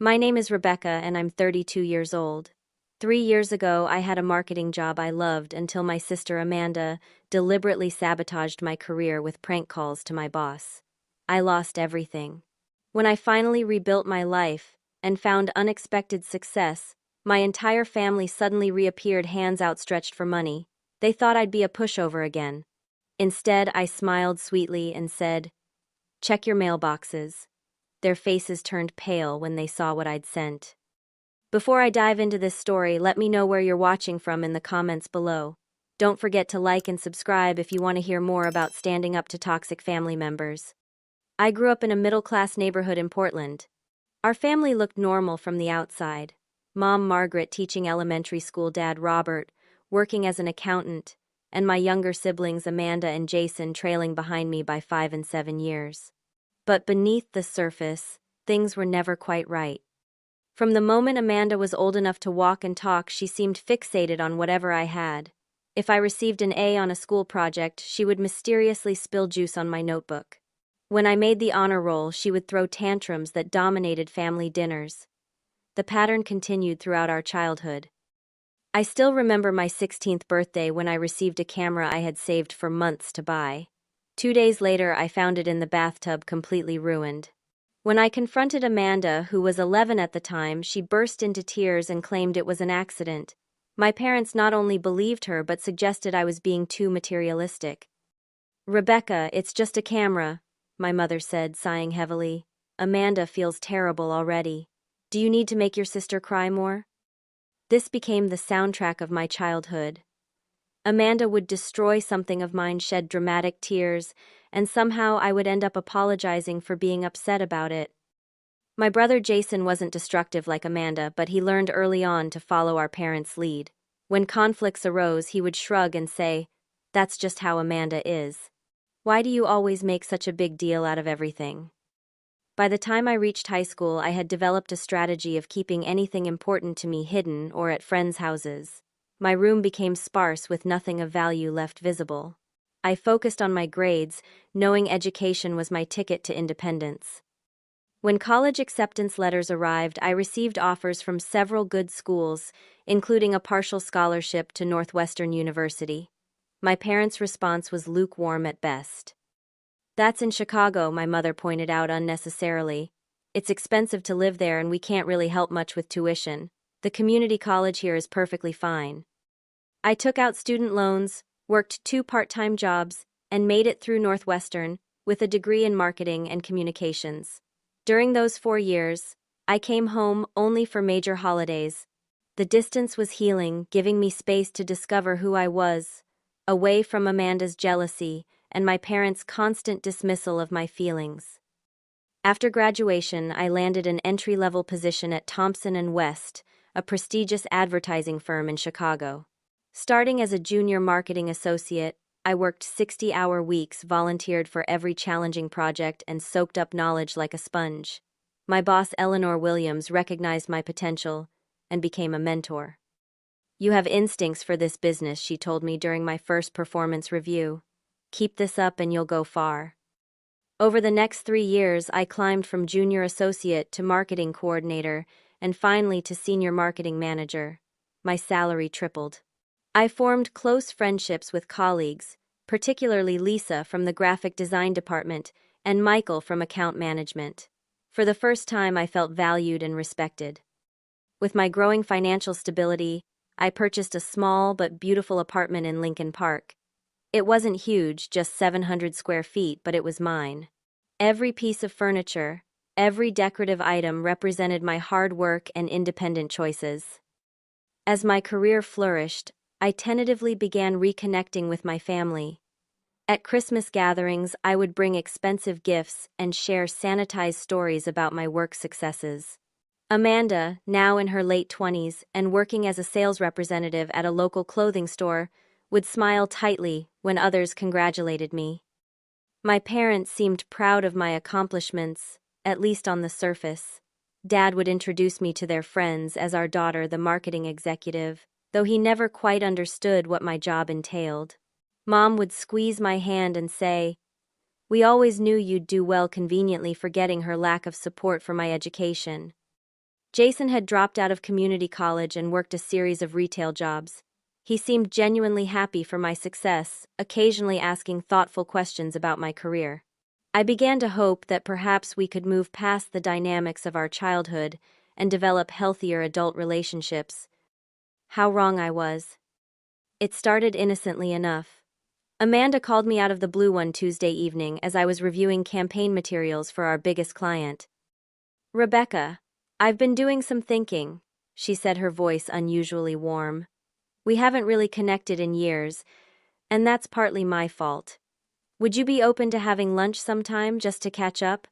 My name is Rebecca and I'm 32 years old. 3 years ago, I had a marketing job I loved until my sister Amanda deliberately sabotaged my career with prank calls to my boss. I lost everything. When I finally rebuilt my life and found unexpected success, my entire family suddenly reappeared, hands outstretched for money. They thought I'd be a pushover again. Instead, I smiled sweetly and said, "Check your mailboxes." Their faces turned pale when they saw what I'd sent. Before I dive into this story, let me know where you're watching from in the comments below. Don't forget to like and subscribe if you want to hear more about standing up to toxic family members. I grew up in a middle-class neighborhood in Portland. Our family looked normal from the outside. Mom Margaret teaching elementary school, Dad Robert working as an accountant, and my younger siblings Amanda and Jason trailing behind me by 5 and 7 years. But beneath the surface, things were never quite right. From the moment Amanda was old enough to walk and talk, she seemed fixated on whatever I had. If I received an A on a school project, she would mysteriously spill juice on my notebook. When I made the honor roll, she would throw tantrums that dominated family dinners. The pattern continued throughout our childhood. I still remember my 16th birthday when I received a camera I had saved for months to buy. 2 days later, I found it in the bathtub, completely ruined. When I confronted Amanda, who was 11 at the time, she burst into tears and claimed it was an accident. My parents not only believed her but suggested I was being too materialistic. "Rebecca, it's just a camera," my mother said, sighing heavily. "Amanda feels terrible already. Do you need to make your sister cry more?" This became the soundtrack of my childhood. Amanda would destroy something of mine, shed dramatic tears, and somehow I would end up apologizing for being upset about it. My brother Jason wasn't destructive like Amanda, but he learned early on to follow our parents' lead. When conflicts arose, he would shrug and say, "That's just how Amanda is. Why do you always make such a big deal out of everything?" By the time I reached high school, I had developed a strategy of keeping anything important to me hidden or at friends' houses. My room became sparse with nothing of value left visible. I focused on my grades, knowing education was my ticket to independence. When college acceptance letters arrived, I received offers from several good schools, including a partial scholarship to Northwestern University. My parents' response was lukewarm at best. "That's in Chicago," my mother pointed out unnecessarily. "It's expensive to live there and we can't really help much with tuition. The community college here is perfectly fine." I took out student loans, worked 2 part-time jobs, and made it through Northwestern with a degree in marketing and communications. During those 4 years, I came home only for major holidays. The distance was healing, giving me space to discover who I was, away from Amanda's jealousy and my parents' constant dismissal of my feelings. After graduation, I landed an entry-level position at Thompson & West, a prestigious advertising firm in Chicago. Starting as a junior marketing associate, I worked 60-hour weeks, volunteered for every challenging project, and soaked up knowledge like a sponge. My boss, Eleanor Williams, recognized my potential and became a mentor. "You have instincts for this business," she told me during my first performance review. "Keep this up and you'll go far." Over the next 3 years, I climbed from junior associate to marketing coordinator and finally to senior marketing manager. My salary tripled. I formed close friendships with colleagues, particularly Lisa from the graphic design department and Michael from account management. For the first time, I felt valued and respected. With my growing financial stability, I purchased a small but beautiful apartment in Lincoln Park. It wasn't huge, just 700 square feet, but it was mine. Every piece of furniture, every decorative item represented my hard work and independent choices. As my career flourished, I tentatively began reconnecting with my family. At Christmas gatherings, I would bring expensive gifts and share sanitized stories about my work successes. Amanda, now in her late 20s and working as a sales representative at a local clothing store, would smile tightly when others congratulated me. My parents seemed proud of my accomplishments, at least on the surface. Dad would introduce me to their friends as our daughter, the marketing executive, though he never quite understood what my job entailed. Mom would squeeze my hand and say, "We always knew you'd do well," conveniently forgetting her lack of support for my education. Jason had dropped out of community college and worked a series of retail jobs. He seemed genuinely happy for my success, occasionally asking thoughtful questions about my career. I began to hope that perhaps we could move past the dynamics of our childhood and develop healthier adult relationships. How wrong I was. It started innocently enough. Amanda called me out of the blue one Tuesday evening as I was reviewing campaign materials for our biggest client. "Rebecca, I've been doing some thinking," she said, her voice unusually warm. "We haven't really connected in years, and that's partly my fault. Would you be open to having lunch sometime just to catch up?"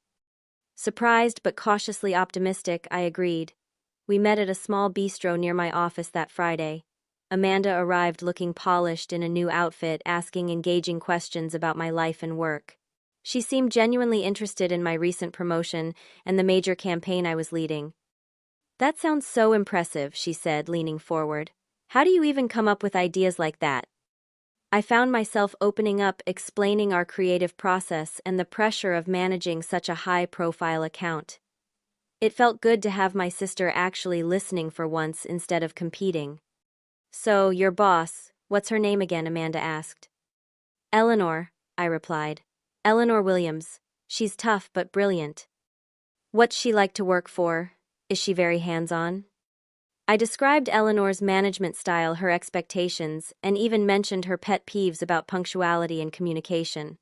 Surprised but cautiously optimistic, I agreed. We met at a small bistro near my office that Friday. Amanda arrived looking polished in a new outfit, asking engaging questions about my life and work. She seemed genuinely interested in my recent promotion and the major campaign I was leading. "That sounds so impressive," she said, leaning forward. "How do you even come up with ideas like that?" I found myself opening up, explaining our creative process and the pressure of managing such a high-profile account. It felt good to have my sister actually listening for once instead of competing. "So, your boss, what's her name again?" Amanda asked. "Eleanor," I replied. "Eleanor Williams. She's tough but brilliant." "What's she like to work for? Is she very hands-on?" I described Eleanor's management style, her expectations, and even mentioned her pet peeves about punctuality and communication.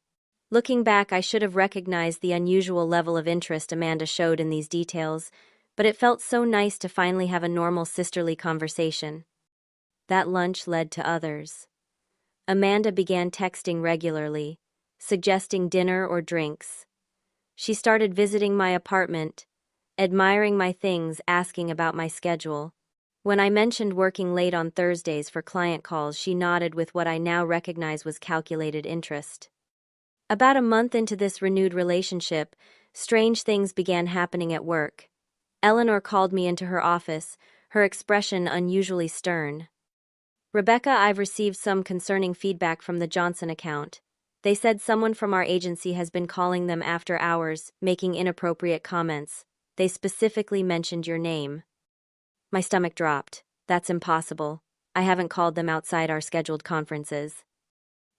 Looking back, I should have recognized the unusual level of interest Amanda showed in these details, but it felt so nice to finally have a normal sisterly conversation. That lunch led to others. Amanda began texting regularly, suggesting dinner or drinks. She started visiting my apartment, admiring my things, asking about my schedule. When I mentioned working late on Thursdays for client calls, she nodded with what I now recognize was calculated interest. About a month into this renewed relationship, strange things began happening at work. Eleanor called me into her office, her expression unusually stern. "Rebecca, I've received some concerning feedback from the Johnson account. They said someone from our agency has been calling them after hours, making inappropriate comments. They specifically mentioned your name." My stomach dropped. "That's impossible. I haven't called them outside our scheduled conferences."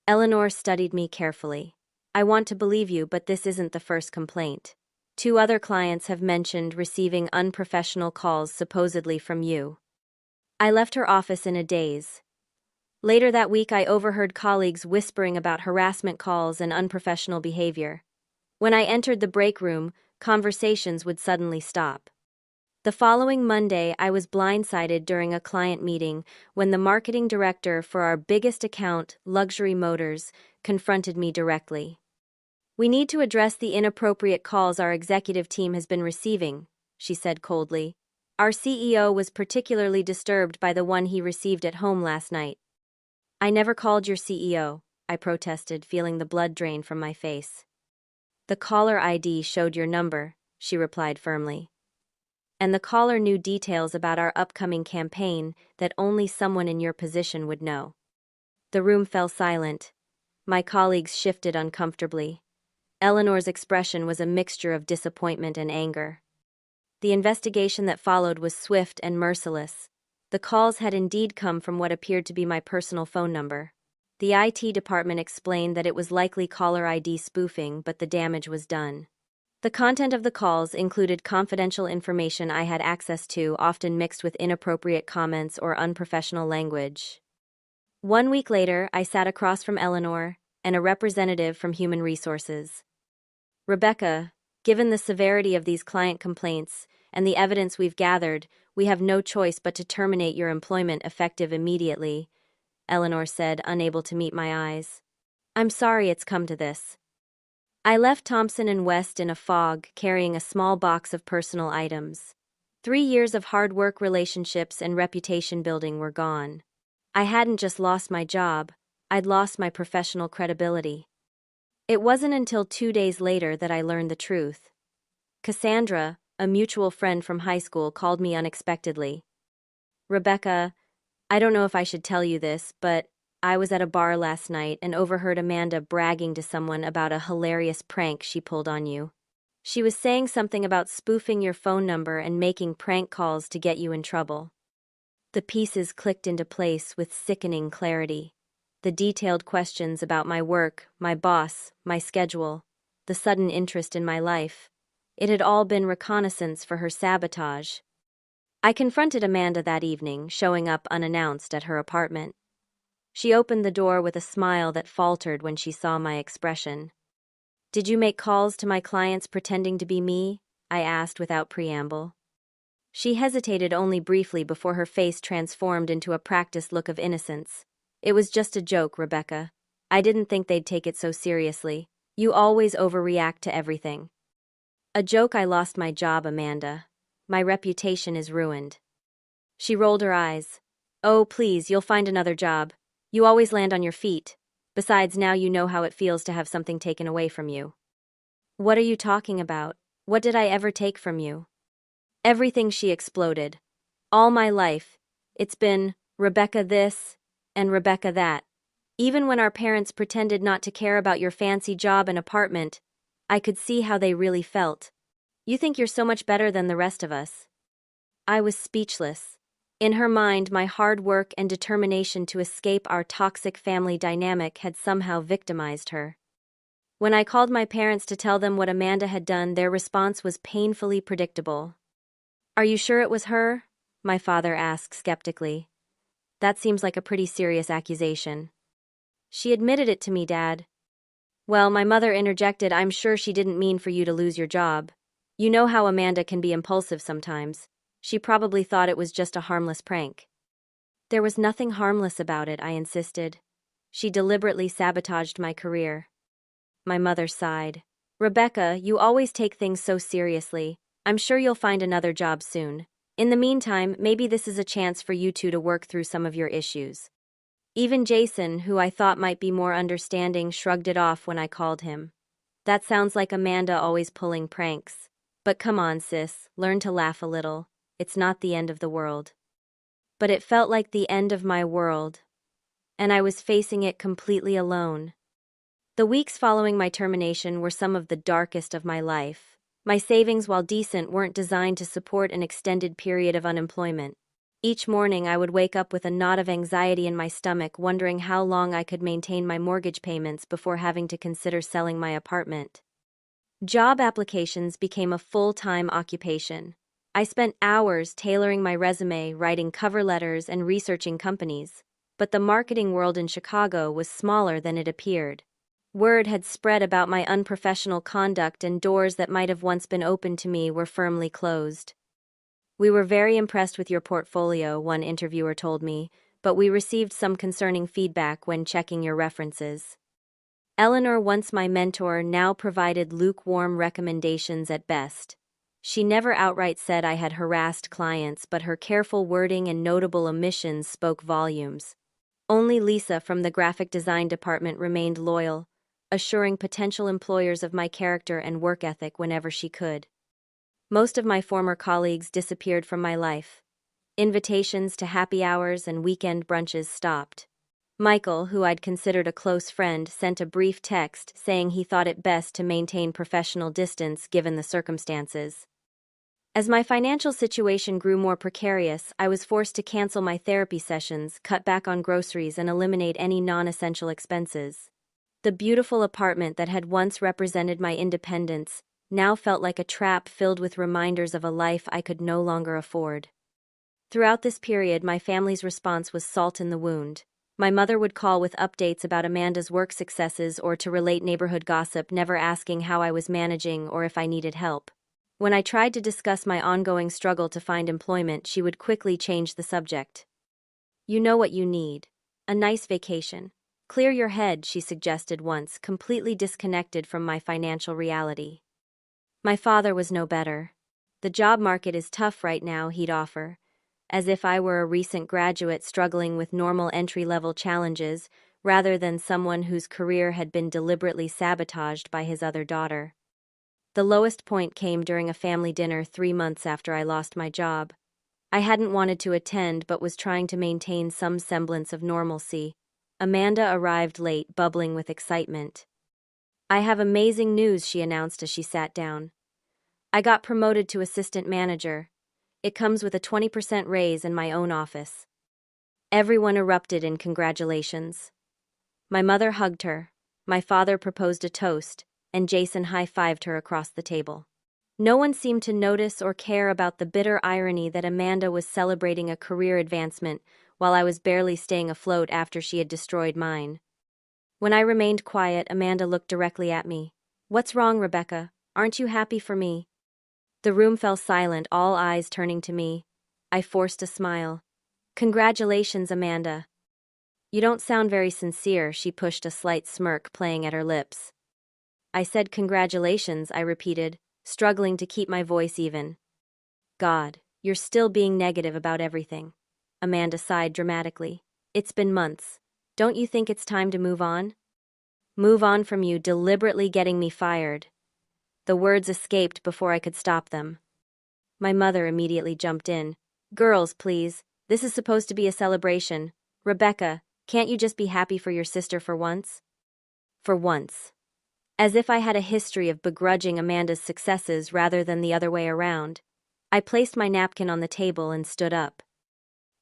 Eleanor studied me carefully. "I want to believe you, but this isn't the first complaint. 2 other clients have mentioned receiving unprofessional calls supposedly from you." I left her office in a daze. Later that week, I overheard colleagues whispering about harassment calls and unprofessional behavior. When I entered the break room, conversations would suddenly stop. The following Monday, I was blindsided during a client meeting when the marketing director for our biggest account, Luxury Motors, confronted me directly. "We need to address the inappropriate calls our executive team has been receiving," she said coldly. "Our CEO was particularly disturbed by the one he received at home last night." "I never called your CEO," I protested, feeling the blood drain from my face. "The caller ID showed your number," she replied firmly. "And the caller knew details about our upcoming campaign that only someone in your position would know." The room fell silent. My colleagues shifted uncomfortably. Eleanor's expression was a mixture of disappointment and anger. The investigation that followed was swift and merciless. The calls had indeed come from what appeared to be my personal phone number. The IT department explained that it was likely caller ID spoofing, but the damage was done. The content of the calls included confidential information I had access to, often mixed with inappropriate comments or unprofessional language. 1 week later, I sat across from Eleanor and a representative from Human Resources. "Rebecca, given the severity of these client complaints and the evidence we've gathered, we have no choice but to terminate your employment effective immediately," Eleanor said, unable to meet my eyes. "I'm sorry it's come to this." I left Thompson & West in a fog, carrying a small box of personal items. 3 years of hard work, relationships, and reputation building were gone. I hadn't just lost my job, I'd lost my professional credibility. It wasn't until 2 days later that I learned the truth. Cassandra, a mutual friend from high school, called me unexpectedly. "Rebecca, I don't know if I should tell you this, but I was at a bar last night and overheard Amanda bragging to someone about a hilarious prank she pulled on you." She was saying something about spoofing your phone number and making prank calls to get you in trouble. The pieces clicked into place with sickening clarity. The detailed questions about my work, my boss, my schedule, the sudden interest in my life. It had all been reconnaissance for her sabotage. I confronted Amanda that evening, showing up unannounced at her apartment. She opened the door with a smile that faltered when she saw my expression. "Did you make calls to my clients pretending to be me?" I asked without preamble. She hesitated only briefly before her face transformed into a practiced look of innocence. "It was just a joke, Rebecca. I didn't think they'd take it so seriously. You always overreact to everything." "A joke? I lost my job, Amanda. My reputation is ruined." She rolled her eyes. "Oh, please, you'll find another job. You always land on your feet. Besides, now you know how it feels to have something taken away from you." "What are you talking about? What did I ever take from you?" "Everything," she exploded. "All my life. It's been Rebecca this and Rebecca that. Even when our parents pretended not to care about your fancy job and apartment, I could see how they really felt. You think you're so much better than the rest of us." I was speechless. In her mind, my hard work and determination to escape our toxic family dynamic had somehow victimized her. When I called my parents to tell them what Amanda had done, their response was painfully predictable. "Are you sure it was her?" my father asked skeptically. "That seems like a pretty serious accusation." "She admitted it to me, Dad." "Well," my mother interjected, "I'm sure she didn't mean for you to lose your job. You know how Amanda can be impulsive sometimes. She probably thought it was just a harmless prank." "There was nothing harmless about it," I insisted. "She deliberately sabotaged my career." My mother sighed. "Rebecca, you always take things so seriously. I'm sure you'll find another job soon. In the meantime, maybe this is a chance for you two to work through some of your issues." Even Jason, who I thought might be more understanding, shrugged it off when I called him. "That sounds like Amanda always pulling pranks. But come on, sis, learn to laugh a little. It's not the end of the world." But it felt like the end of my world, and I was facing it completely alone. The weeks following my termination were some of the darkest of my life. My savings, while decent, weren't designed to support an extended period of unemployment. Each morning I would wake up with a knot of anxiety in my stomach, wondering how long I could maintain my mortgage payments before having to consider selling my apartment. Job applications became a full-time occupation. I spent hours tailoring my resume, writing cover letters, and researching companies. But the marketing world in Chicago was smaller than it appeared. Word had spread about my unprofessional conduct, and doors that might have once been open to me were firmly closed. "We were very impressed with your portfolio," one interviewer told me, "but we received some concerning feedback when checking your references." Eleanor, once my mentor, now provided lukewarm recommendations at best. She never outright said I had harassed clients, but her careful wording and notable omissions spoke volumes. Only Lisa from the graphic design department remained loyal, assuring potential employers of my character and work ethic whenever she could. Most of my former colleagues disappeared from my life. Invitations to happy hours and weekend brunches stopped. Michael, who I'd considered a close friend, sent a brief text saying he thought it best to maintain professional distance given the circumstances. As my financial situation grew more precarious, I was forced to cancel my therapy sessions, cut back on groceries, and eliminate any non-essential expenses. The beautiful apartment that had once represented my independence now felt like a trap filled with reminders of a life I could no longer afford. Throughout this period, my family's response was salt in the wound. My mother would call with updates about Amanda's work successes or to relate neighborhood gossip, never asking how I was managing or if I needed help. When I tried to discuss my ongoing struggle to find employment, she would quickly change the subject. "You know what you need. A nice vacation. Clear your head," she suggested once, completely disconnected from my financial reality. My father was no better. "The job market is tough right now," he'd offer, as if I were a recent graduate struggling with normal entry-level challenges, rather than someone whose career had been deliberately sabotaged by his other daughter. The lowest point came during a family dinner 3 months after I lost my job. I hadn't wanted to attend but was trying to maintain some semblance of normalcy. Amanda arrived late, bubbling with excitement. "I have amazing news," she announced as she sat down. I got promoted to assistant manager. It comes with a 20% raise in my own office. Everyone erupted in congratulations. My mother hugged her, my father proposed a toast, and Jason high-fived her across the table. No one seemed to notice or care about the bitter irony that Amanda was celebrating a career advancement while I was barely staying afloat after she had destroyed mine. When I remained quiet, Amanda looked directly at me. "What's wrong, Rebecca? Aren't you happy for me?" The room fell silent, all eyes turning to me. I forced a smile. "Congratulations, Amanda." "You don't sound very sincere," she pushed, a slight smirk playing at her lips. "I said congratulations," I repeated, struggling to keep my voice even. "God, you're still being negative about everything." Amanda sighed dramatically. "It's been months. Don't you think it's time to move on?" "Move on from you deliberately getting me fired." The words escaped before I could stop them. My mother immediately jumped in. "Girls, please. This is supposed to be a celebration. Rebecca, can't you just be happy for your sister for once?" For once. As if I had a history of begrudging Amanda's successes rather than the other way around. I placed my napkin on the table and stood up.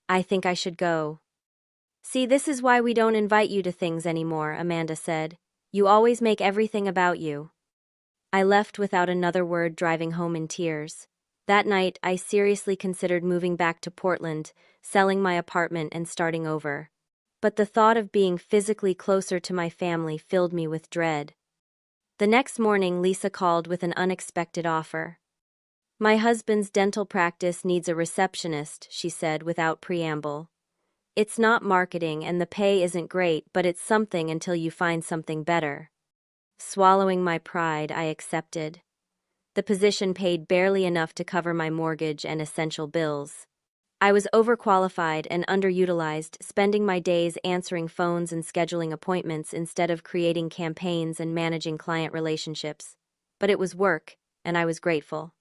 "I think I should go." "See, this is why we don't invite you to things anymore," Amanda said. "You always make everything about you." I left without another word, driving home in tears. That night, I seriously considered moving back to Portland, selling my apartment and starting over. But the thought of being physically closer to my family filled me with dread. The next morning, Lisa called with an unexpected offer. "My husband's dental practice needs a receptionist," she said without preamble. "It's not marketing and the pay isn't great, but it's something until you find something better." Swallowing my pride, I accepted. The position paid barely enough to cover my mortgage and essential bills. I was overqualified and underutilized, spending my days answering phones and scheduling appointments instead of creating campaigns and managing client relationships. But it was work, and I was grateful.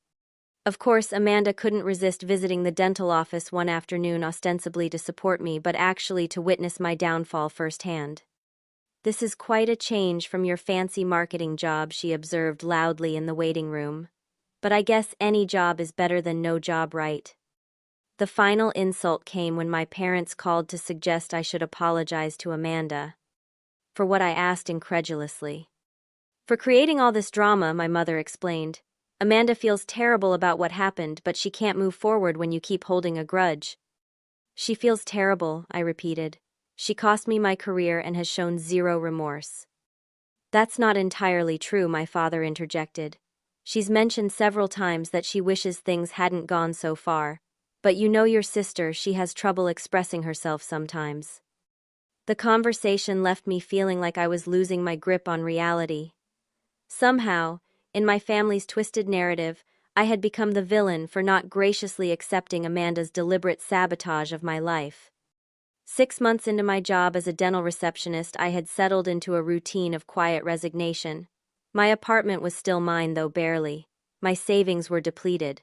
Of course, Amanda couldn't resist visiting the dental office one afternoon, ostensibly to support me, but actually to witness my downfall firsthand. "This is quite a change from your fancy marketing job," she observed loudly in the waiting room. "But I guess any job is better than no job, right?" The final insult came when my parents called to suggest I should apologize to Amanda. For what, I asked incredulously. "For creating all this drama," my mother explained. "Amanda feels terrible about what happened, but she can't move forward when you keep holding a grudge." "She feels terrible," I repeated. "She cost me my career and has shown zero remorse." "That's not entirely true," my father interjected. "She's mentioned several times that she wishes things hadn't gone so far. But you know your sister, she has trouble expressing herself sometimes." The conversation left me feeling like I was losing my grip on reality. Somehow, in my family's twisted narrative, I had become the villain for not graciously accepting Amanda's deliberate sabotage of my life. 6 months into my job as a dental receptionist, I had settled into a routine of quiet resignation. My apartment was still mine, though barely. My savings were depleted.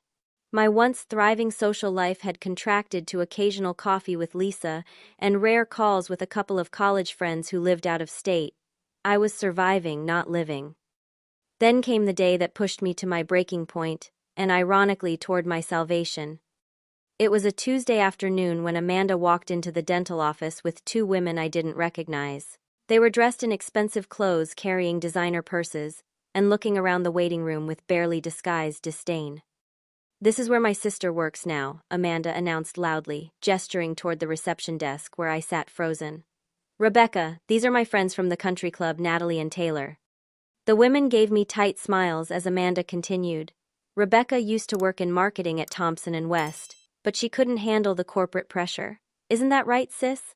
My once thriving social life had contracted to occasional coffee with Lisa and rare calls with a couple of college friends who lived out of state. I was surviving, not living. Then came the day that pushed me to my breaking point, and ironically toward my salvation. It was a Tuesday afternoon when Amanda walked into the dental office with 2 women I didn't recognize. They were dressed in expensive clothes, carrying designer purses, and looking around the waiting room with barely disguised disdain. "This is where my sister works now," Amanda announced loudly, gesturing toward the reception desk where I sat frozen. "Rebecca, these are my friends from the country club, Natalie and Taylor." The women gave me tight smiles as Amanda continued. "Rebecca used to work in marketing at Thompson and West, but she couldn't handle the corporate pressure. Isn't that right, sis?"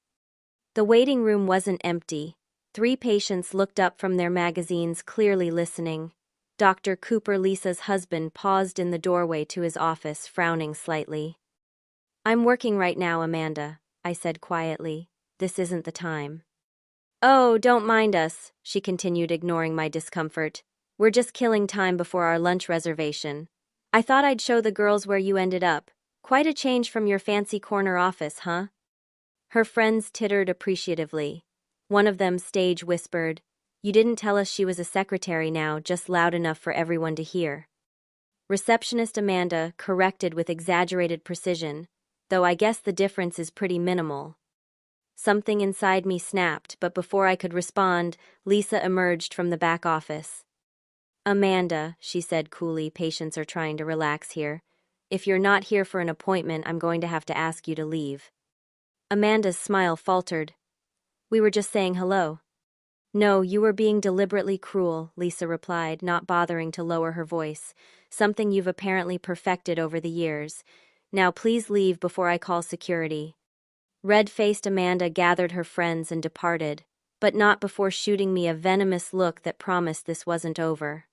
The waiting room wasn't empty. 3 patients looked up from their magazines, clearly listening. Dr. Cooper, Lisa's husband, paused in the doorway to his office, frowning slightly. "I'm working right now, Amanda," I said quietly. "This isn't the time." "Oh, don't mind us," she continued, ignoring my discomfort. "We're just killing time before our lunch reservation. I thought I'd show the girls where you ended up. Quite a change from your fancy corner office, huh?" Her friends tittered appreciatively. One of them stage whispered, "You didn't tell us she was a secretary," now just loud enough for everyone to hear. Receptionist Amanda corrected with exaggerated precision, though I guess the difference is pretty minimal. Something inside me snapped, but before I could respond, Lisa emerged from the back office. Amanda, she said coolly, patients are trying to relax here. If you're not here for an appointment, I'm going to have to ask you to leave. Amanda's smile faltered. We were just saying hello. No, you were being deliberately cruel, Lisa replied, not bothering to lower her voice. Something you've apparently perfected over the years. Now please leave before I call security. Red-faced Amanda gathered her friends and departed, but not before shooting me a venomous look that promised this wasn't over.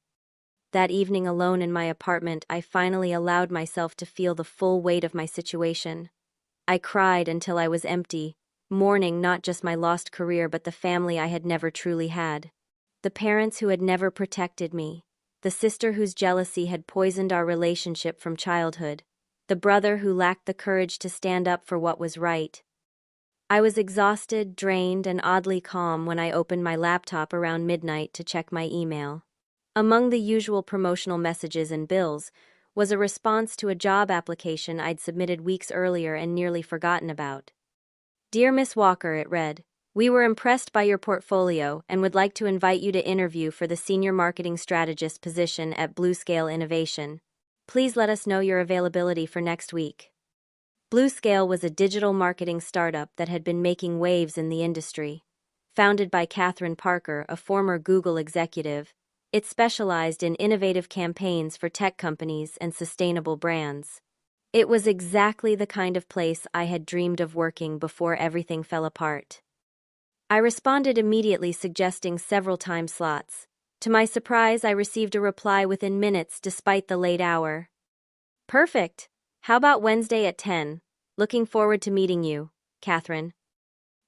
That evening alone in my apartment, I finally allowed myself to feel the full weight of my situation. I cried until I was empty, mourning not just my lost career but the family I had never truly had. The parents who had never protected me, the sister whose jealousy had poisoned our relationship from childhood, the brother who lacked the courage to stand up for what was right. I was exhausted, drained, and oddly calm when I opened my laptop around midnight to check my email. Among the usual promotional messages and bills was a response to a job application I'd submitted weeks earlier and nearly forgotten about. Dear Miss Walker, it read, we were impressed by your portfolio and would like to invite you to interview for the Senior Marketing Strategist position at Bluescale Innovation. Please let us know your availability for next week. Bluescale was a digital marketing startup that had been making waves in the industry. Founded by Catherine Parker, a former Google executive, it specialized in innovative campaigns for tech companies and sustainable brands. It was exactly the kind of place I had dreamed of working before everything fell apart. I responded immediately, suggesting several time slots. To my surprise, I received a reply within minutes despite the late hour. Perfect. How about Wednesday at 10? Looking forward to meeting you, Catherine.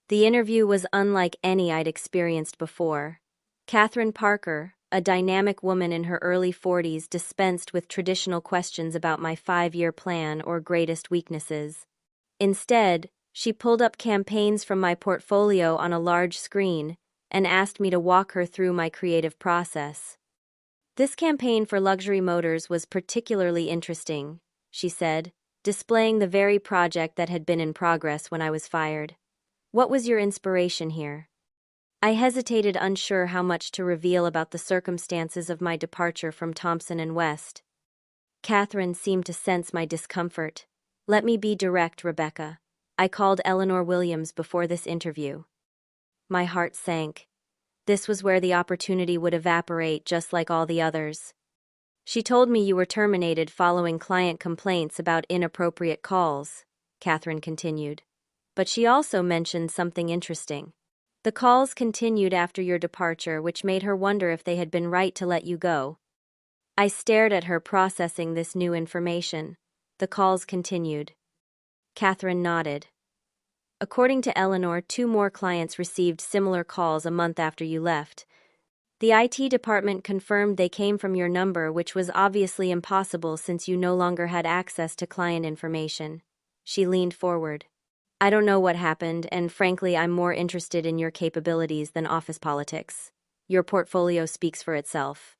The interview was unlike any I'd experienced before. Catherine Parker, a dynamic woman in her early 40s, dispensed with traditional questions about my 5-year plan or greatest weaknesses. Instead, she pulled up campaigns from my portfolio on a large screen and asked me to walk her through my creative process. This campaign for luxury motors was particularly interesting, she said, displaying the very project that had been in progress when I was fired. What was your inspiration here? I hesitated, unsure how much to reveal about the circumstances of my departure from Thompson & West. Catherine seemed to sense my discomfort. Let me be direct, Rebecca. I called Eleanor Williams before this interview. My heart sank. This was where the opportunity would evaporate, just like all the others. She told me you were terminated following client complaints about inappropriate calls, Catherine continued. But she also mentioned something interesting. The calls continued after your departure, which made her wonder if they had been right to let you go. I stared at her, processing this new information. The calls continued. Catherine nodded. According to Eleanor, 2 more clients received similar calls a month after you left. The IT department confirmed they came from your number, which was obviously impossible since you no longer had access to client information. She leaned forward. I don't know what happened, and frankly, I'm more interested in your capabilities than office politics. Your portfolio speaks for itself.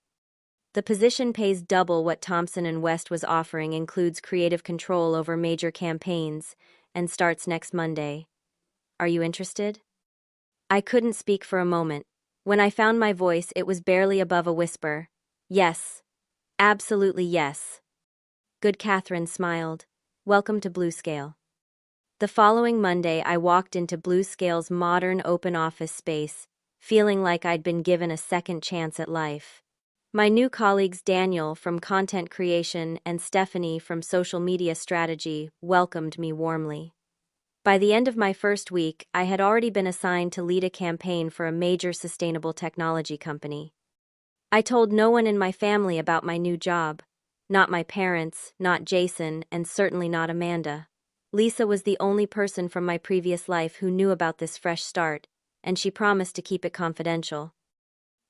The position pays double what Thompson & West was offering, includes creative control over major campaigns, and starts next Monday. Are you interested? I couldn't speak for a moment. When I found my voice, it was barely above a whisper. Yes. Absolutely yes. Good, Catherine smiled. Welcome to Bluescale. The following Monday, I walked into Bluescale's modern open office space, feeling like I'd been given a second chance at life. My new colleagues, Daniel from content creation and Stephanie from social media strategy, welcomed me warmly. By the end of my first week, I had already been assigned to lead a campaign for a major sustainable technology company. I told no one in my family about my new job. Not my parents, not Jason, and certainly not Amanda. Lisa was the only person from my previous life who knew about this fresh start, and she promised to keep it confidential.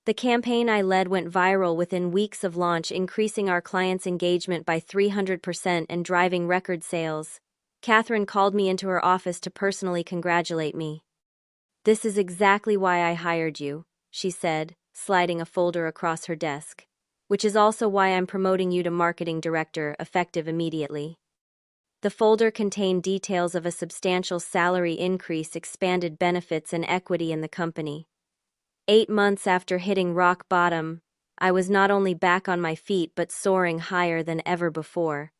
The campaign I led went viral within weeks of launch, increasing our clients' engagement by 300% and driving record sales. Catherine called me into her office to personally congratulate me. This is exactly why I hired you, she said, sliding a folder across her desk. which is also why I'm promoting you to marketing director, effective immediately. The folder contained details of a substantial salary increase, expanded benefits, and equity in the company. 8 months after hitting rock bottom, I was not only back on my feet but soaring higher than ever before.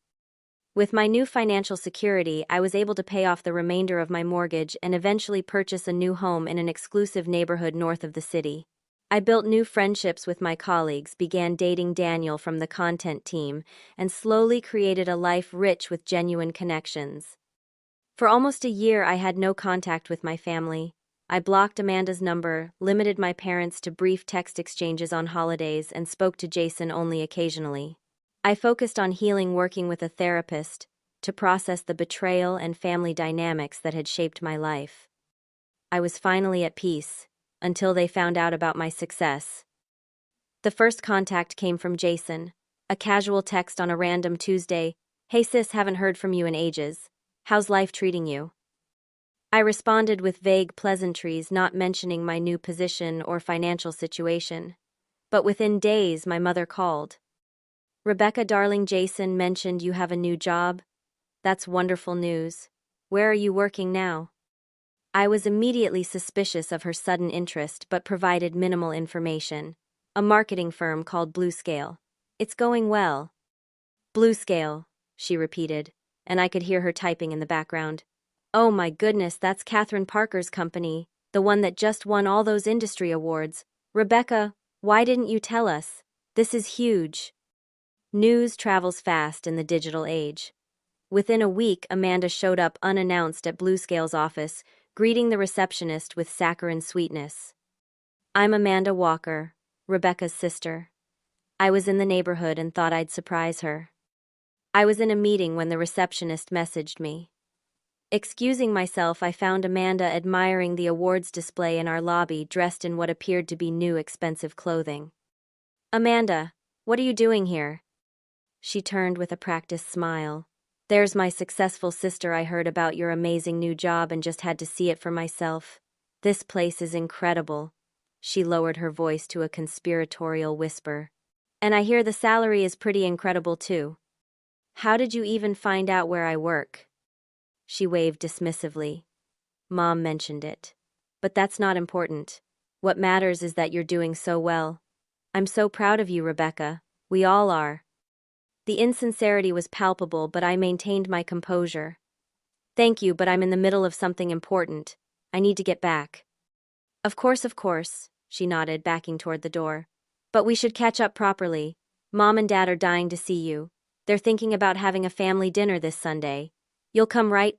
With my new financial security, I was able to pay off the remainder of my mortgage and eventually purchase a new home in an exclusive neighborhood north of the city. I built new friendships with my colleagues, began dating Daniel from the content team, and slowly created a life rich with genuine connections. For almost a year, I had no contact with my family. I blocked Amanda's number, limited my parents to brief text exchanges on holidays, and spoke to Jason only occasionally. I focused on healing, working with a therapist to process the betrayal and family dynamics that had shaped my life. I was finally at peace, until they found out about my success. The first contact came from Jason, a casual text on a random Tuesday. "Hey sis, haven't heard from you in ages. How's life treating you?" I responded with vague pleasantries, not mentioning my new position or financial situation. But within days, my mother called. "Rebecca, darling, Jason mentioned you have a new job. That's wonderful news. Where are you working now?" I was immediately suspicious of her sudden interest but provided minimal information. "A marketing firm called Bluescale. It's going well." "Bluescale," she repeated, and I could hear her typing in the background. "Oh my goodness, that's Catherine Parker's company, the one that just won all those industry awards. Rebecca, why didn't you tell us? This is huge." News travels fast in the digital age. Within a week, Amanda showed up unannounced at Bluescale's office, greeting the receptionist with saccharine sweetness. "I'm Amanda Walker, Rebecca's sister. I was in the neighborhood and thought I'd surprise her." I was in a meeting when the receptionist messaged me. Excusing myself, I found Amanda admiring the awards display in our lobby, dressed in what appeared to be new expensive clothing. "Amanda, what are you doing here?" She turned with a practiced smile. "There's my successful sister. I heard about your amazing new job and just had to see it for myself. This place is incredible." She lowered her voice to a conspiratorial whisper. "And I hear the salary is pretty incredible too. How did you even find out where I work?" She waved dismissively. "Mom mentioned it. But that's not important. What matters is that you're doing so well. I'm so proud of you, Rebecca. We all are." The insincerity was palpable, but I maintained my composure. "Thank you, but I'm in the middle of something important. I need to get back." Of course," she nodded, backing toward the door. "But we should catch up properly. Mom and Dad are dying to see you. They're thinking about having a family dinner this Sunday. You'll come, right?"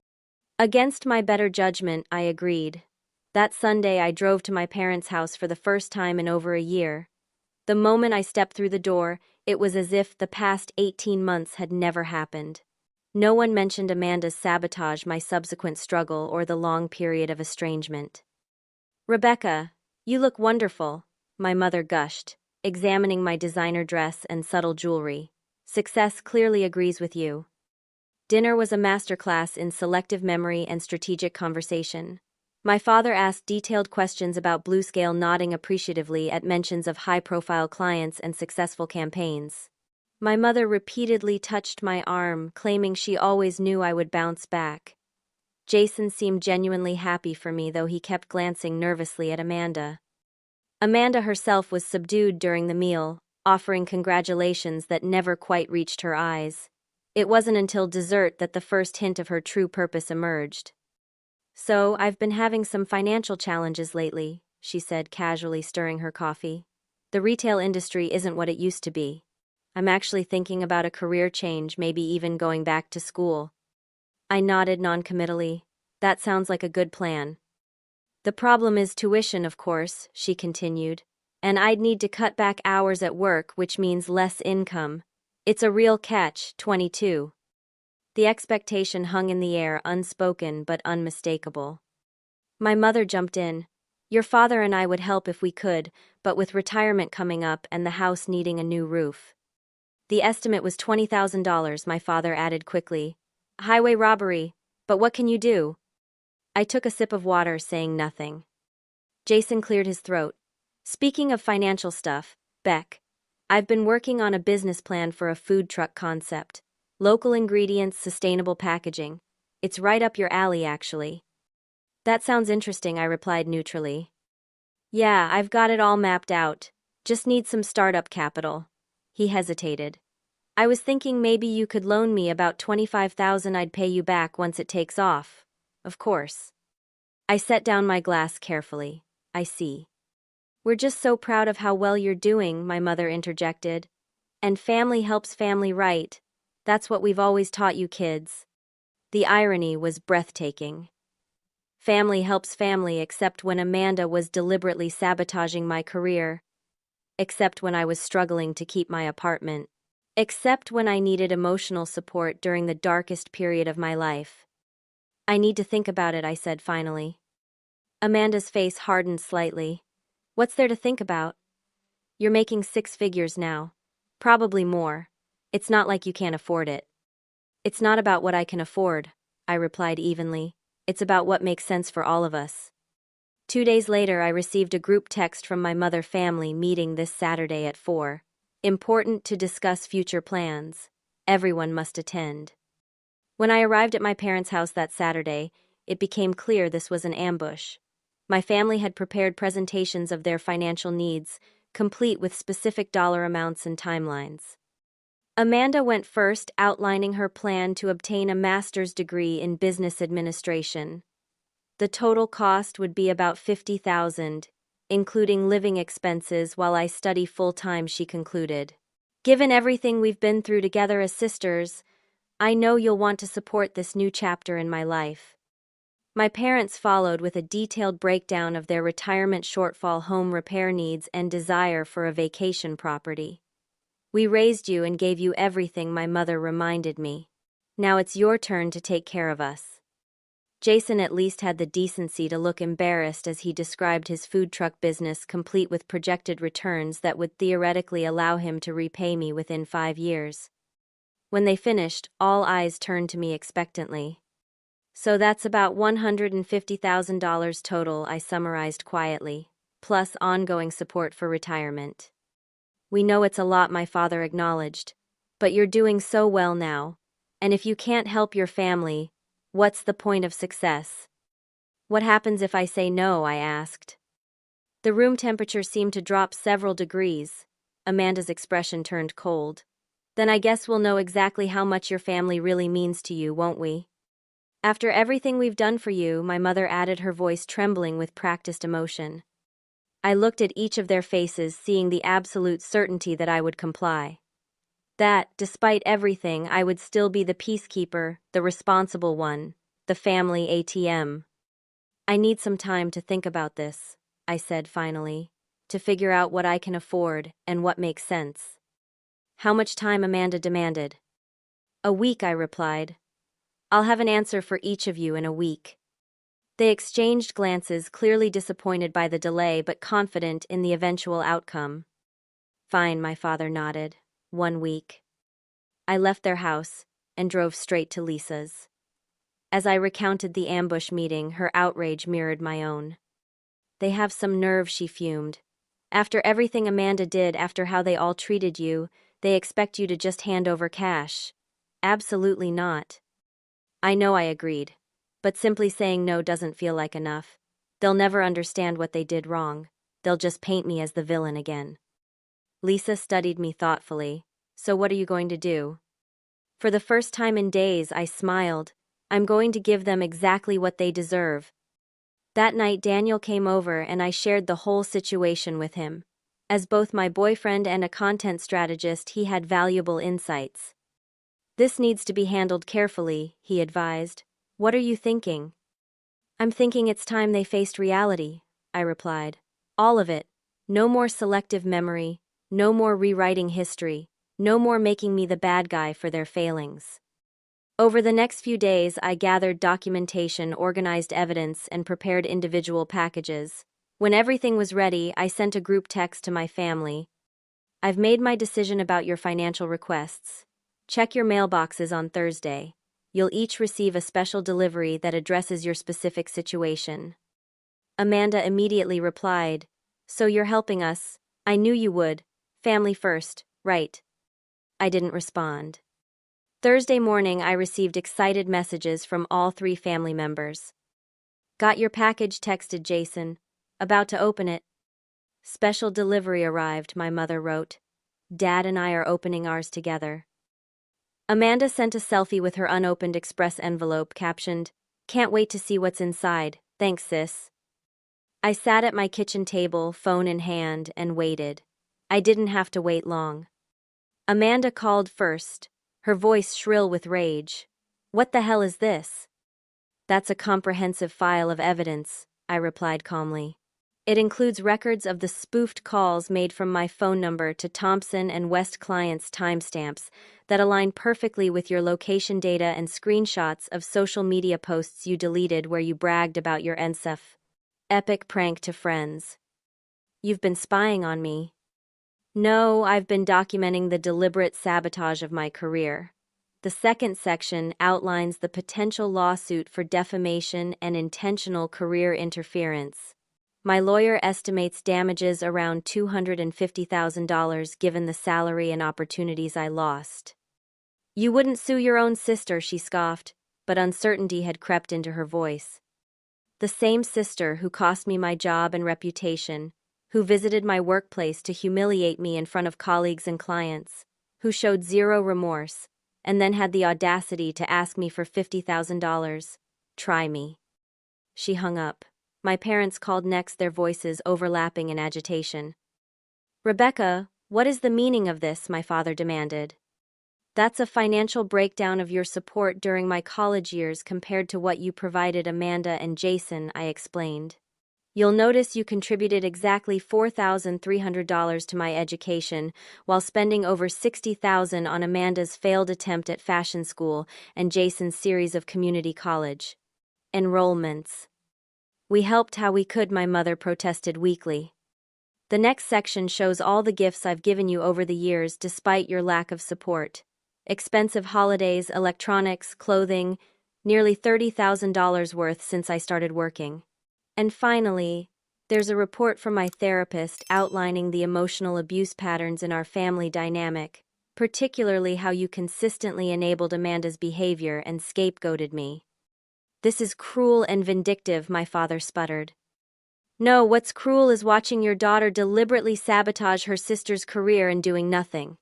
Against my better judgment, I agreed. That Sunday, I drove to my parents' house for the first time in over a year. The moment I stepped through the door, it was as if the past 18 months had never happened. No one mentioned Amanda's sabotage, my subsequent struggle, or the long period of estrangement. "Rebecca, you look wonderful," my mother gushed, examining my designer dress and subtle jewelry. "Success clearly agrees with you." Dinner was a masterclass in selective memory and strategic conversation. My father asked detailed questions about Bluescale, nodding appreciatively at mentions of high-profile clients and successful campaigns. My mother repeatedly touched my arm, claiming she always knew I would bounce back. Jason seemed genuinely happy for me, though he kept glancing nervously at Amanda. Amanda herself was subdued during the meal, offering congratulations that never quite reached her eyes. It wasn't until dessert that the first hint of her true purpose emerged. "So, I've been having some financial challenges lately," she said, casually stirring her coffee. "The retail industry isn't what it used to be. I'm actually thinking about a career change, maybe even going back to school." I nodded noncommittally. "That sounds like a good plan." "The problem is tuition, of course," she continued. "And I'd need to cut back hours at work, which means less income. It's a real catch-22. The expectation hung in the air, unspoken but unmistakable. My mother jumped in. "Your father and I would help if we could, but with retirement coming up and the house needing a new roof." "The estimate was $20,000, my father added quickly. "Highway robbery, but what can you do?" I took a sip of water, saying nothing. Jason cleared his throat. "Speaking of financial stuff, Beck, I've been working on a business plan for a food truck concept. Local ingredients, sustainable packaging. It's right up your alley, actually. That sounds interesting, I replied neutrally. Yeah, I've got it all mapped out. Just need some startup capital. He hesitated. I was thinking maybe you could loan me about $25,000. I'd pay you back once it takes off. Of course. I set down my glass carefully. I see. We're just so proud of how well you're doing, my mother interjected. And family helps family, right? That's what we've always taught you kids. The irony was breathtaking. Family helps family, except when Amanda was deliberately sabotaging my career. Except when I was struggling to keep my apartment. Except when I needed emotional support during the darkest period of my life. I need to think about it, I said finally. Amanda's face hardened slightly. What's there to think about? You're making 6 figures now. Probably more. It's not like you can't afford it. It's not about what I can afford, I replied evenly. It's about what makes sense for all of us. 2 days later, I received a group text from my mother family meeting this Saturday at 4. Important to discuss future plans. Everyone must attend. When I arrived at my parents' house that Saturday, it became clear this was an ambush. My family had prepared presentations of their financial needs, complete with specific dollar amounts and timelines. Amanda went first, outlining her plan to obtain a master's degree in business administration. The total cost would be about $50,000, including living expenses while I study full-time, she concluded. Given everything we've been through together as sisters, I know you'll want to support this new chapter in my life. My parents followed with a detailed breakdown of their retirement shortfall, home repair needs, and desire for a vacation property. We raised you and gave you everything, my mother reminded me. Now it's your turn to take care of us. Jason at least had the decency to look embarrassed as he described his food truck business, complete with projected returns that would theoretically allow him to repay me within 5 years. When they finished, all eyes turned to me expectantly. So that's about $150,000 total, I summarized quietly, plus ongoing support for retirement. We know it's a lot, my father acknowledged, but you're doing so well now, and if you can't help your family, what's the point of success? What happens if I say no? I asked. The room temperature seemed to drop several degrees. Amanda's expression turned cold. Then I guess we'll know exactly how much your family really means to you, won't we? After everything we've done for you, my mother added, her voice trembling with practiced emotion. I looked at each of their faces, seeing the absolute certainty that I would comply. That, despite everything, I would still be the peacekeeper, the responsible one, the family ATM. I need some time to think about this, I said finally, to figure out what I can afford and what makes sense. How much time? Amanda demanded. A week, I replied. I'll have an answer for each of you in a week. They exchanged glances, clearly disappointed by the delay but confident in the eventual outcome. Fine, my father nodded. 1 week. I left their house and drove straight to Lisa's. As I recounted the ambush meeting, her outrage mirrored my own. They have some nerve, she fumed. After everything Amanda did, after how they all treated you, they expect you to just hand over cash. Absolutely not. I know, I agreed. But simply saying no doesn't feel like enough. They'll never understand what they did wrong. They'll just paint me as the villain again. Lisa studied me thoughtfully. So what are you going to do? For the first time in days, I smiled. I'm going to give them exactly what they deserve. That night, Daniel came over and I shared the whole situation with him. As both my boyfriend and a content strategist, he had valuable insights. This needs to be handled carefully, he advised. What are you thinking? I'm thinking it's time they faced reality, I replied. All of it. No more selective memory, no more rewriting history, no more making me the bad guy for their failings. Over the next few days, I gathered documentation, organized evidence, and prepared individual packages. When everything was ready, I sent a group text to my family. I've made my decision about your financial requests. Check your mailboxes on Thursday. You'll each receive a special delivery that addresses your specific situation. Amanda immediately replied, So you're helping us. I knew you would. Family first, right? I didn't respond. Thursday morning, I received excited messages from all 3 family members. Got your package, texted Jason. About to open it. Special delivery arrived, my mother wrote. Dad and I are opening ours together. Amanda sent a selfie with her unopened express envelope captioned, "Can't wait to see what's inside. Thanks, sis." I sat at my kitchen table, phone in hand, and waited. I didn't have to wait long. Amanda called first, her voice shrill with rage. "What the hell is this?" "That's a comprehensive file of evidence," I replied calmly. "It includes records of the spoofed calls made from my phone number to Thompson and West clients' timestamps that align perfectly with your location data and screenshots of social media posts you deleted where you bragged about your NSF. Epic prank to friends. You've been spying on me." "No, I've been documenting the deliberate sabotage of my career." The second section outlines the potential lawsuit for defamation and intentional career interference. My lawyer estimates damages around $250,000 given the salary and opportunities I lost. "You wouldn't sue your own sister," she scoffed, but uncertainty had crept into her voice. "The same sister who cost me my job and reputation, who visited my workplace to humiliate me in front of colleagues and clients, who showed zero remorse, and then had the audacity to ask me for $50,000. Try me." She hung up. My parents called next, their voices overlapping in agitation. "Rebecca, what is the meaning of this?" my father demanded. "That's a financial breakdown of your support during my college years compared to what you provided Amanda and Jason," I explained. "You'll notice you contributed exactly $4,300 to my education while spending over $60,000 on Amanda's failed attempt at fashion school and Jason's series of community college enrollments. We helped how we could," my mother protested weakly. "The next section shows all the gifts I've given you over the years despite your lack of support. Expensive holidays, electronics, clothing, nearly $30,000 worth since I started working. And finally, there's a report from my therapist outlining the emotional abuse patterns in our family dynamic, particularly how you consistently enabled Amanda's behavior and scapegoated me." "This is cruel and vindictive," my father sputtered. "No, what's cruel is watching your daughter deliberately sabotage her sister's career and doing nothing.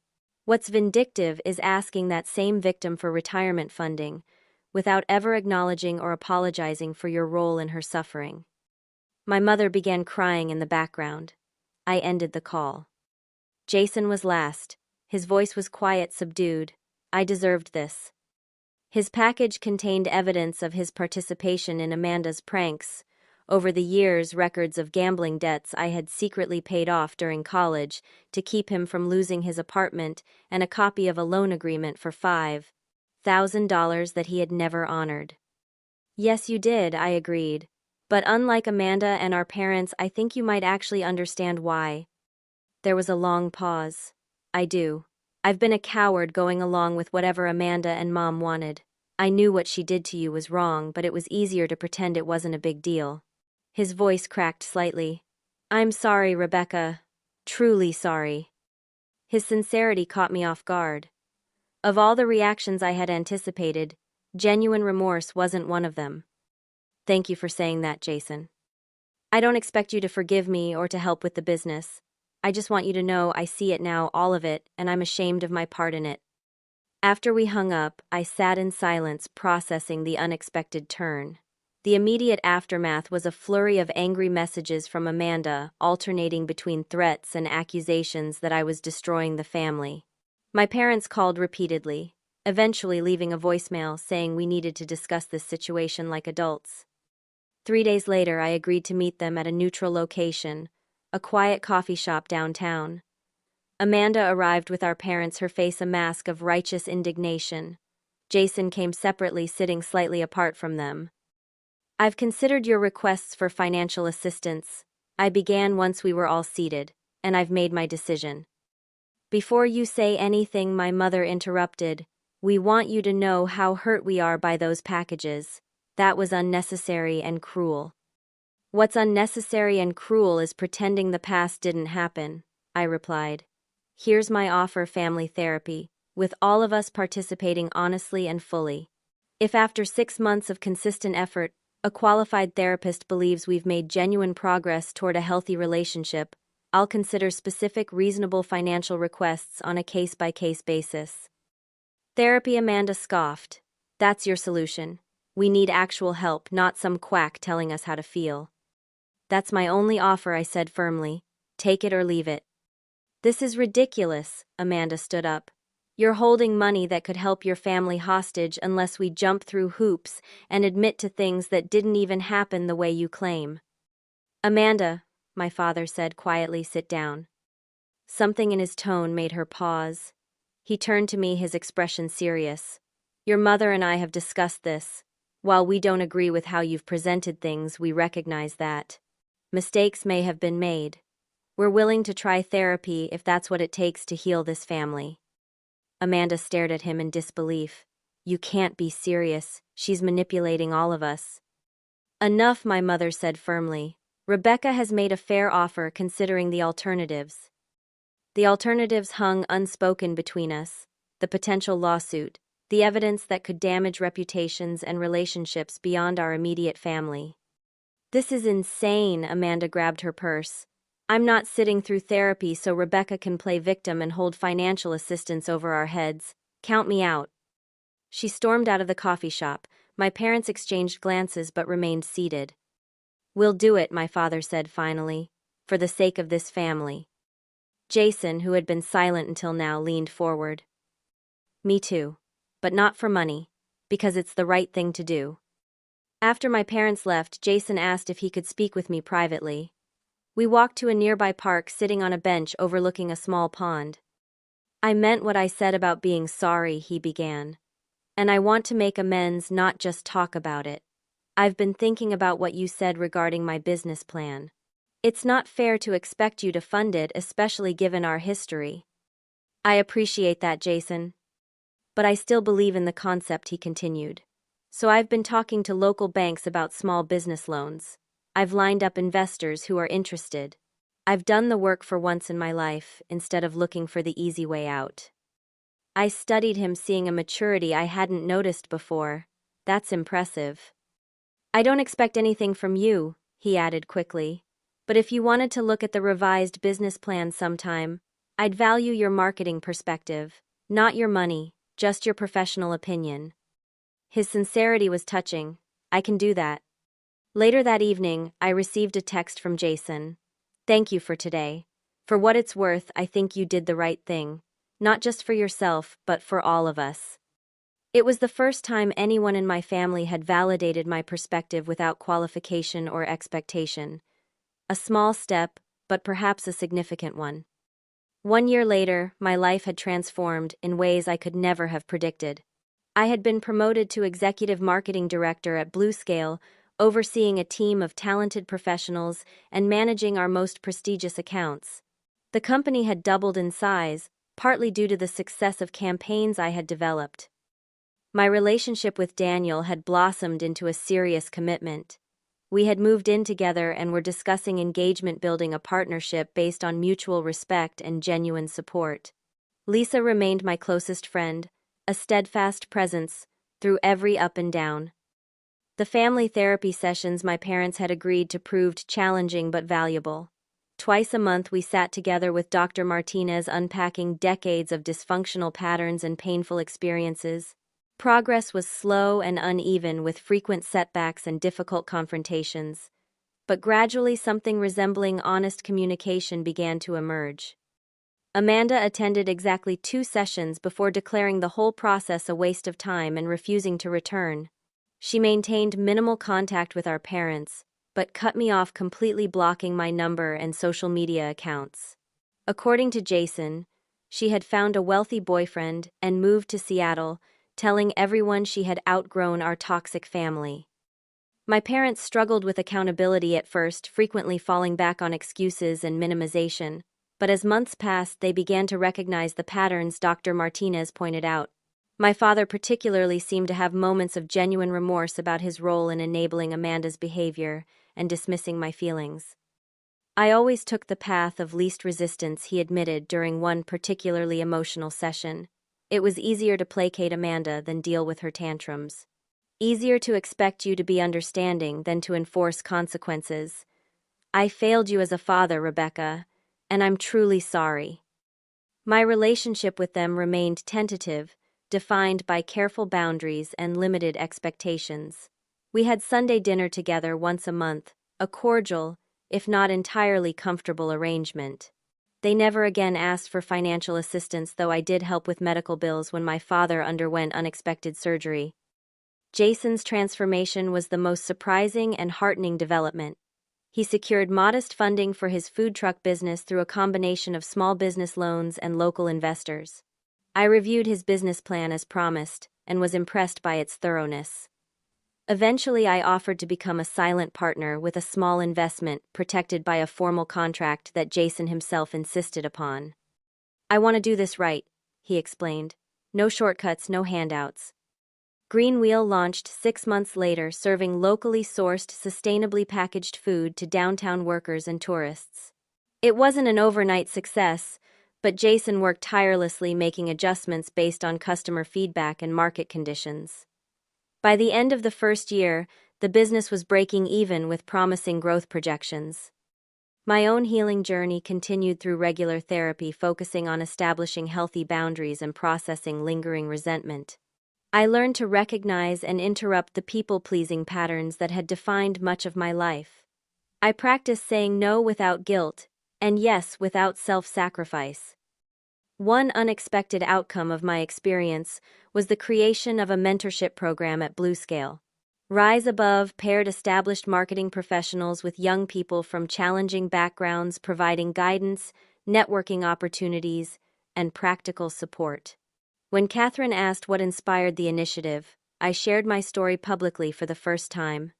What's vindictive is asking that same victim for retirement funding, without ever acknowledging or apologizing for your role in her suffering." My mother began crying in the background. I ended the call. Jason was last. His voice was quiet, subdued. I deserved this. His package contained evidence of his participation in Amanda's pranks. Over the years, records of gambling debts I had secretly paid off during college to keep him from losing his apartment, and a copy of a loan agreement for $5,000 that he had never honored. "Yes, you did," I agreed. "But unlike Amanda and our parents, I think you might actually understand why." There was a long pause. "I do. I've been a coward going along with whatever Amanda and Mom wanted. I knew what she did to you was wrong, but it was easier to pretend it wasn't a big deal." His voice cracked slightly. "I'm sorry, Rebecca. Truly sorry." His sincerity caught me off guard. Of all the reactions I had anticipated, genuine remorse wasn't one of them. "Thank you for saying that, Jason. I don't expect you to forgive me or to help with the business. I just want you to know I see it now, all of it, and I'm ashamed of my part in it." After we hung up, I sat in silence, processing the unexpected turn. The immediate aftermath was a flurry of angry messages from Amanda, alternating between threats and accusations that I was destroying the family. My parents called repeatedly, eventually leaving a voicemail saying we needed to discuss this situation like adults. 3 days later, I agreed to meet them at a neutral location, a quiet coffee shop downtown. Amanda arrived with our parents, her face a mask of righteous indignation. Jason came separately, sitting slightly apart from them. "I've considered your requests for financial assistance," I began once we were all seated, "and I've made my decision." "Before you say anything," my mother interrupted, "we want you to know how hurt we are by those packages. That was unnecessary and cruel." "What's unnecessary and cruel is pretending the past didn't happen," I replied. Here's my offer: family therapy, with all of us participating honestly and fully. If after 6 months of consistent effort, a qualified therapist believes we've made genuine progress toward a healthy relationship, I'll consider specific, reasonable financial requests on a case-by-case basis. Therapy, Amanda scoffed. That's your solution. We need actual help, not some quack telling us how to feel. That's my only offer, I said firmly. Take it or leave it. This is ridiculous, Amanda stood up. You're holding money that could help your family hostage unless we jump through hoops and admit to things that didn't even happen the way you claim. Amanda, my father said quietly, sit down. Something in his tone made her pause. He turned to me, his expression serious. Your mother and I have discussed this. While we don't agree with how you've presented things, we recognize that mistakes may have been made. We're willing to try therapy if that's what it takes to heal this family. Amanda stared at him in disbelief. You can't be serious. She's manipulating all of us. Enough, my mother said firmly. Rebecca has made a fair offer considering the alternatives. The alternatives hung unspoken between us: the potential lawsuit, the evidence that could damage reputations and relationships beyond our immediate family. This is insane, Amanda grabbed her purse. I'm not sitting through therapy so Rebecca can play victim and hold financial assistance over our heads. Count me out. She stormed out of the coffee shop. My parents exchanged glances but remained seated. We'll do it, my father said finally, for the sake of this family. Jason, who had been silent until now, leaned forward. Me too. But not for money, because it's the right thing to do. After my parents left, Jason asked if he could speak with me privately. We walked to a nearby park, sitting on a bench overlooking a small pond. I meant what I said about being sorry, he began. And I want to make amends, not just talk about it. I've been thinking about what you said regarding my business plan. It's not fair to expect you to fund it, especially given our history. I appreciate that, Jason. But I still believe in the concept, he continued. So I've been talking to local banks about small business loans. I've lined up investors who are interested. I've done the work for once in my life, instead of looking for the easy way out. I studied him, seeing a maturity I hadn't noticed before. That's impressive. I don't expect anything from you, he added quickly. But if you wanted to look at the revised business plan sometime, I'd value your marketing perspective, not your money, just your professional opinion. His sincerity was touching. I can do that. Later that evening, I received a text from Jason. Thank you for today. For what it's worth, I think you did the right thing. Not just for yourself, but for all of us. It was the first time anyone in my family had validated my perspective without qualification or expectation. A small step, but perhaps a significant one. 1 year later, my life had transformed in ways I could never have predicted. I had been promoted to executive marketing director at Bluescale, overseeing a team of talented professionals and managing our most prestigious accounts. The company had doubled in size, partly due to the success of campaigns I had developed. My relationship with Daniel had blossomed into a serious commitment. We had moved in together and were discussing engagement, building a partnership based on mutual respect and genuine support. Lisa remained my closest friend, a steadfast presence through every up and down. The family therapy sessions my parents had agreed to proved challenging but valuable. Twice a month we sat together with Dr. Martinez, unpacking decades of dysfunctional patterns and painful experiences. Progress was slow and uneven, with frequent setbacks and difficult confrontations, but gradually something resembling honest communication began to emerge. Amanda attended exactly 2 sessions before declaring the whole process a waste of time and refusing to return. She maintained minimal contact with our parents, but cut me off completely, blocking my number and social media accounts. According to Jason, she had found a wealthy boyfriend and moved to Seattle, telling everyone she had outgrown our toxic family. My parents struggled with accountability at first, frequently falling back on excuses and minimization, but as months passed, they began to recognize the patterns Dr. Martinez pointed out. My father particularly seemed to have moments of genuine remorse about his role in enabling Amanda's behavior and dismissing my feelings. I always took the path of least resistance, he admitted during one particularly emotional session. It was easier to placate Amanda than deal with her tantrums. Easier to expect you to be understanding than to enforce consequences. I failed you as a father, Rebecca, and I'm truly sorry. My relationship with them remained tentative, defined by careful boundaries and limited expectations. We had Sunday dinner together once a month, a cordial, if not entirely comfortable arrangement. They never again asked for financial assistance, though I did help with medical bills when my father underwent unexpected surgery. Jason's transformation was the most surprising and heartening development. He secured modest funding for his food truck business through a combination of small business loans and local investors. I reviewed his business plan as promised and was impressed by its thoroughness. Eventually, I offered to become a silent partner with a small investment protected by a formal contract that Jason himself insisted upon. "I want to do this right," he explained. "No shortcuts, no handouts." Green Wheel launched 6 months later, serving locally sourced, sustainably packaged food to downtown workers and tourists. It wasn't an overnight success, but Jason worked tirelessly, making adjustments based on customer feedback and market conditions. By the end of the first year, the business was breaking even with promising growth projections. My own healing journey continued through regular therapy, focusing on establishing healthy boundaries and processing lingering resentment. I learned to recognize and interrupt the people-pleasing patterns that had defined much of my life. I practiced saying no without guilt, and yes without self-sacrifice. One unexpected outcome of my experience was the creation of a mentorship program at Bluescale. Rise Above paired established marketing professionals with young people from challenging backgrounds, providing guidance, networking opportunities, and practical support. When Catherine asked what inspired the initiative, I shared my story publicly for the first time.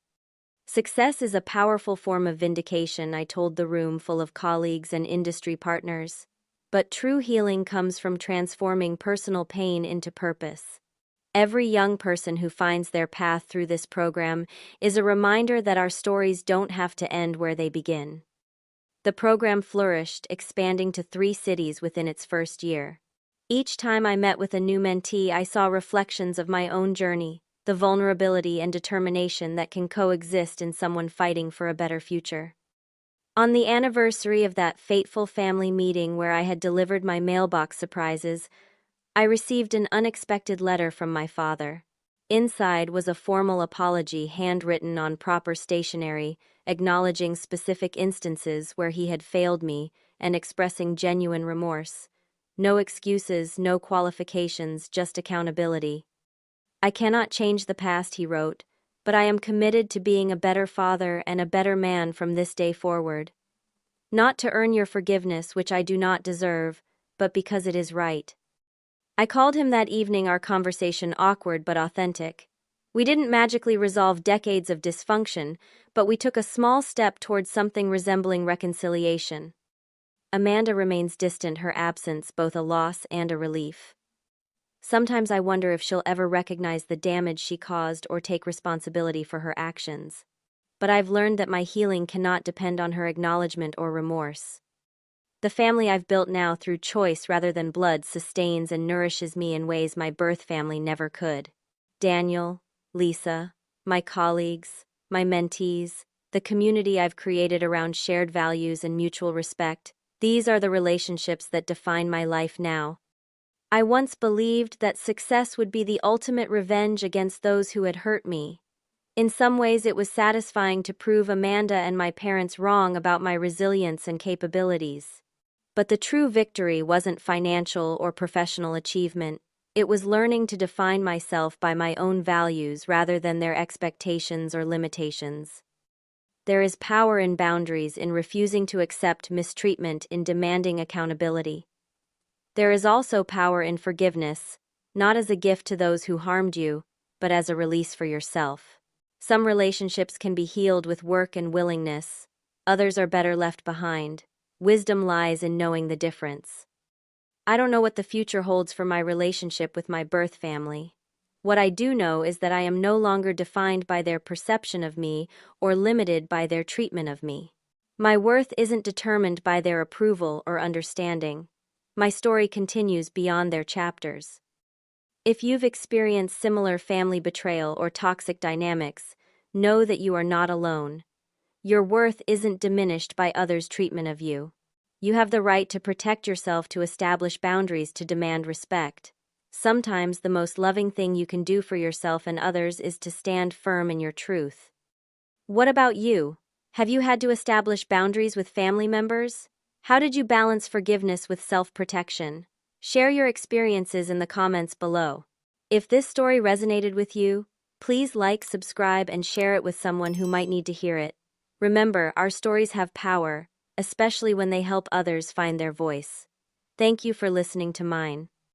"Success is a powerful form of vindication," I told the room full of colleagues and industry partners. "But true healing comes from transforming personal pain into purpose." Every young person who finds their path through this program is a reminder that our stories don't have to end where they begin. The program flourished, expanding to 3 cities within its first year. Each time I met with a new mentee, I saw reflections of my own journey, the vulnerability and determination that can coexist in someone fighting for a better future. On the anniversary of that fateful family meeting where I had delivered my mailbox surprises, I received an unexpected letter from my father. Inside was a formal apology handwritten on proper stationery, acknowledging specific instances where he had failed me and expressing genuine remorse. No excuses, no qualifications, just accountability. "I cannot change the past," he wrote, "but I am committed to being a better father and a better man from this day forward. Not to earn your forgiveness, which I do not deserve, but because it is right." I called him that evening, our conversation awkward but authentic. We didn't magically resolve decades of dysfunction, but we took a small step towards something resembling reconciliation. Amanda remains distant, her absence both a loss and a relief. Sometimes I wonder if she'll ever recognize the damage she caused or take responsibility for her actions. But I've learned that my healing cannot depend on her acknowledgement or remorse. The family I've built now through choice rather than blood sustains and nourishes me in ways my birth family never could. Daniel, Lisa, my colleagues, my mentees, the community I've created around shared values and mutual respect, these are the relationships that define my life now. I once believed that success would be the ultimate revenge against those who had hurt me. In some ways, it was satisfying to prove Amanda and my parents wrong about my resilience and capabilities. But the true victory wasn't financial or professional achievement. It was learning to define myself by my own values rather than their expectations or limitations. There is power in boundaries, in refusing to accept mistreatment, in demanding accountability. There is also power in forgiveness, not as a gift to those who harmed you, but as a release for yourself. Some relationships can be healed with work and willingness. Others are better left behind. Wisdom lies in knowing the difference. I don't know what the future holds for my relationship with my birth family. What I do know is that I am no longer defined by their perception of me or limited by their treatment of me. My worth isn't determined by their approval or understanding. My story continues beyond their chapters. If you've experienced similar family betrayal or toxic dynamics, know that you are not alone. Your worth isn't diminished by others' treatment of you. You have the right to protect yourself, to establish boundaries, to demand respect. Sometimes the most loving thing you can do for yourself and others is to stand firm in your truth. What about you? Have you had to establish boundaries with family members? How did you balance forgiveness with self-protection? Share your experiences in the comments below. If this story resonated with you, please like, subscribe, and share it with someone who might need to hear it. Remember, our stories have power, especially when they help others find their voice. Thank you for listening to mine.